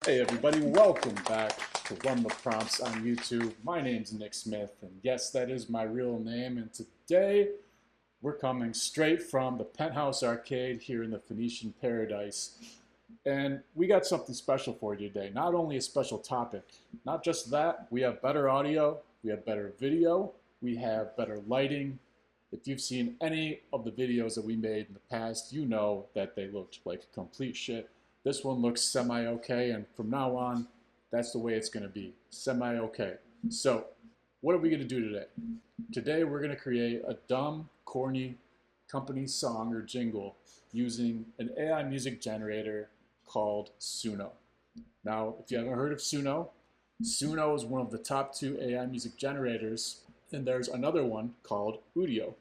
Hey everybody, welcome back to Run the Prompts on YouTube. My name's Nick Smith, and yes, that is my real name. And today we're coming straight from the Penthouse Arcade here in the Phoenician Paradise. And we got something special for you today. Not only a special topic, not just that, we have better audio, we have better video, we have better lighting. If you've seen any of the videos that we made in the past, you know that they looked like complete shit. This one looks semi-okay, and from now on, that's the way it's going to be, semi-okay. So, what are we going to do today? Today, we're going to create a dumb, corny company song or jingle using an AI music generator called Suno. Now, if you haven't heard of Suno, Suno is one of the top 2 AI music generators, and there's another one called Udio.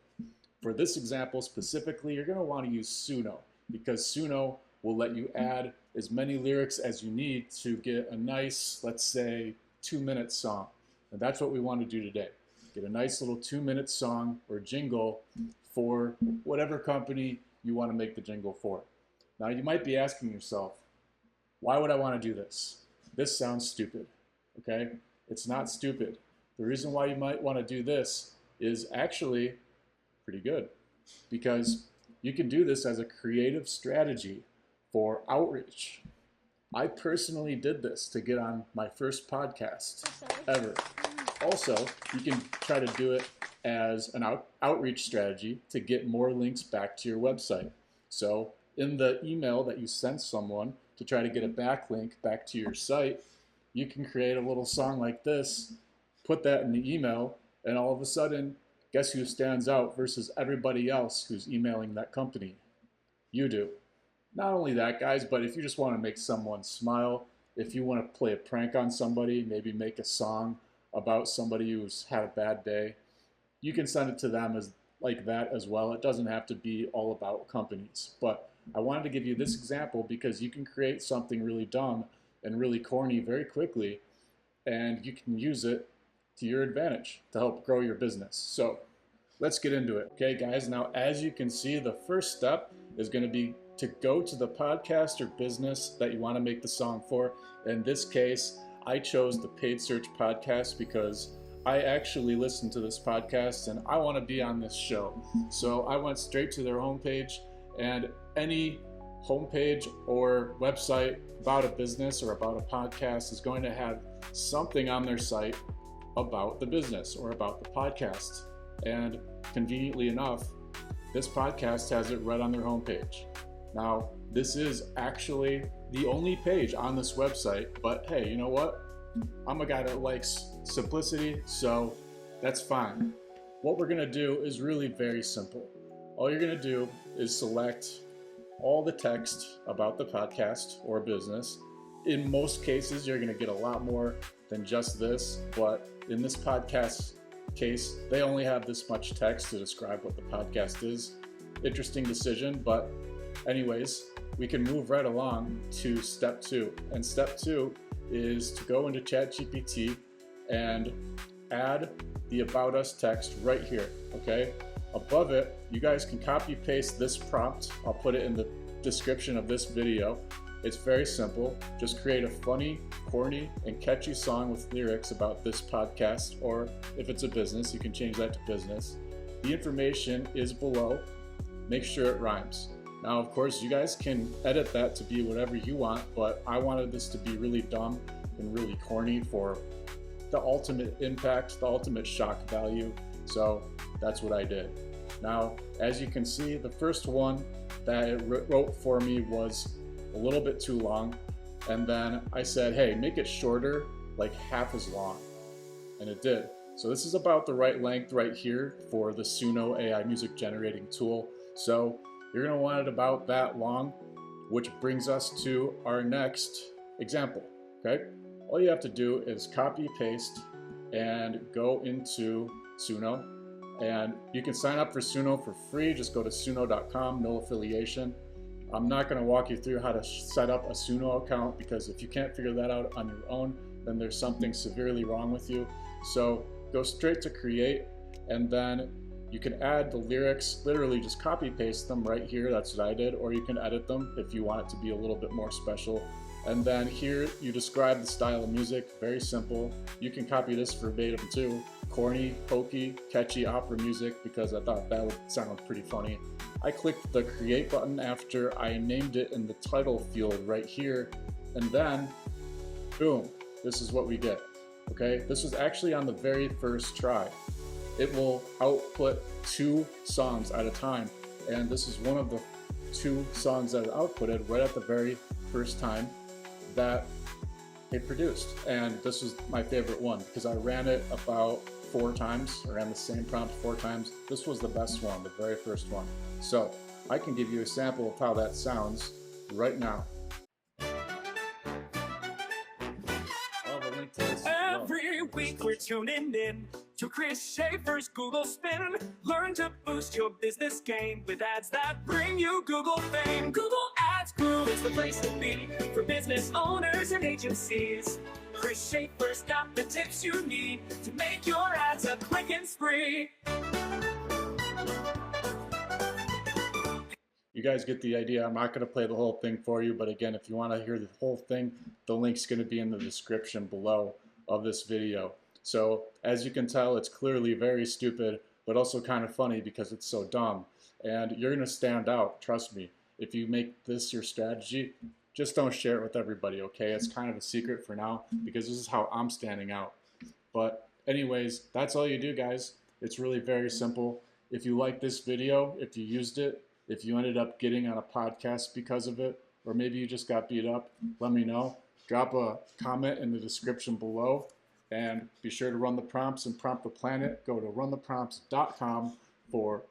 For this example specifically, you're going to want to use Suno because Suno will let you add as many lyrics as you need to get a nice, let's say, 2-minute song. And that's what we want to do today. Get a nice little 2-minute song or jingle for whatever company you want to make the jingle for. Now you might be asking yourself, why would I want to do this? This sounds stupid, okay? It's not stupid. The reason why you might want to do this is actually pretty good because you can do this as a creative strategy for outreach. I personally did this to get on my first podcast ever. Also, you can try to do it as an outreach strategy to get more links back to your website. So in the email that you send someone to try to get a backlink back to your site, you can create a little song like this, put that in the email, and all of a sudden, guess who stands out versus everybody else who's emailing that company? You do. Not only that, guys, but if you just want to make someone smile, if you want to play a prank on somebody, maybe make a song about somebody who's had a bad day, you can send it to them as like that as well. It doesn't have to be all about companies. But I wanted to give you this example because you can create something really dumb and really corny very quickly, and you can use it to your advantage to help grow your business. So let's get into it. Okay, guys, now as you can see, the first step is going to be to go to the podcast or business that you want to make the song for. In this case, I chose the Paid Search podcast because I actually listen to this podcast and I want to be on this show. So I went straight to their homepage, and any homepage or website about a business or about a podcast is going to have something on their site about the business or about the podcast. And conveniently enough, this podcast has it right on their homepage. Now, this is actually the only page on this website, but hey, you know what? I'm a guy that likes simplicity, so that's fine. What we're gonna do is really very simple. All you're gonna do is select all the text about the podcast or business. In most cases, you're gonna get a lot more than just this, but in this podcast case, they only have this much text to describe what the podcast is. Interesting decision, but anyways, we can move right along to step 2. And step 2 is to go into ChatGPT and add the About Us text right here, okay? Above it, you guys can copy paste this prompt. I'll put it in the description of this video. It's very simple. Just create a funny, corny, and catchy song with lyrics about this podcast, or if it's a business, you can change that to business. The information is below. Make sure it rhymes. Now, of course, you guys can edit that to be whatever you want, but I wanted this to be really dumb and really corny for the ultimate impact, the ultimate shock value. So that's what I did. Now, as you can see, the first one that it wrote for me was a little bit too long. And then I said, hey, make it shorter, like half as long. And it did. So this is about the right length right here for the Suno AI music generating tool. So you're going to want it about that long, which brings us to our next example, okay? All you have to do is copy, paste, and go into Suno. And you can sign up for Suno for free. Just go to suno.com, no affiliation. I'm not going to walk you through how to set up a Suno account because if you can't figure that out on your own, then there's something severely wrong with you. So go straight to create, and then you can add the lyrics, literally just copy paste them right here. That's what I did, or you can edit them if you want it to be a little bit more special. And then here you describe the style of music, very simple. You can copy this verbatim too. Corny, hokey, catchy opera music, because I thought that would sound pretty funny. I clicked the create button after I named it in the title field right here, and then boom, this is what we get. Okay, this was actually on the very first try. It will output 2 songs at a time, and this is one of the 2 songs that are outputted right at the very first time that it produced. And this was my favorite one because I ran it about 4 times. I ran the same prompt 4 times. This was the best one, the very first one. So I can give you a sample of how that sounds right now. I'll have a link to this. Every week we're tuning in to Chris Schaefer's Google Spin. Learn to boost your business game with ads that bring you Google fame. Google Ads Crew is the place to be for business owners and agencies. Chris Schaefer's got the tips you need to make your ads a clicking spree. You guys get the idea. I'm not going to play the whole thing for you, but again, if you want to hear the whole thing, the link's going to be in the description below of this video. So as you can tell, it's clearly very stupid, but also kind of funny because it's so dumb. And you're going to stand out, trust me. If you make this your strategy, just don't share it with everybody, okay? It's kind of a secret for now because this is how I'm standing out. But anyways, that's all you do, guys. It's really very simple. If you like this video, if you used it, if you ended up getting on a podcast because of it, or maybe you just got beat up, let me know. Drop a comment in the description below, and be sure to run the prompts and prompt the planet. Go to runtheprompts.com for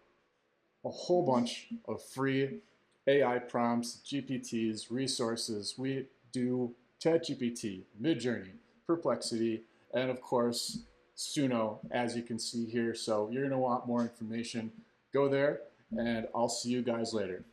a whole bunch of free AI prompts, GPTs, resources. We do ChatGPT, Midjourney, Perplexity, and of course, Suno, as you can see here. So you're going to want more information. Go there, and I'll see you guys later.